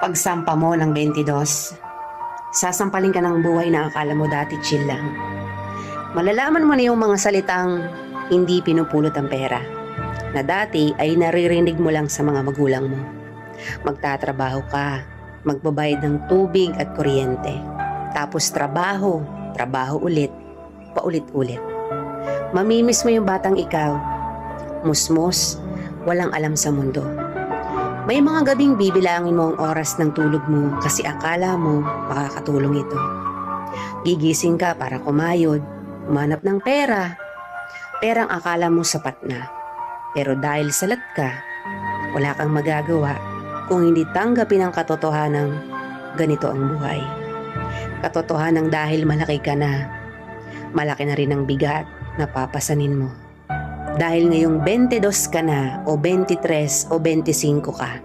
Pagsampa mo ng 22, sasampalin ka ng buhay na akala mo dati chill lang. Malalaman mo na yung mga salitang hindi pinupulot ang pera, na dati ay naririnig mo lang sa mga magulang mo. Magtatrabaho ka, magbabayad ng tubig at kuryente. Tapos trabaho, trabaho ulit, paulit-ulit. Mamimiss mo yung batang ikaw, musmos, walang alam sa mundo. May mga gabing bibilangin mo ang oras ng tulog mo kasi akala mo makakatulong ito. Gigising ka para kumayod, umanap ng pera. Perang akala mo sapat na. Pero dahil salat ka, wala kang magagawa kung hindi tanggapin ang katotohanang ganito ang buhay. Katotohanang dahil malaki ka na, malaki na rin ang bigat na papasanin mo. Dahil ngayong 22 ka na o 23 o 25 ka,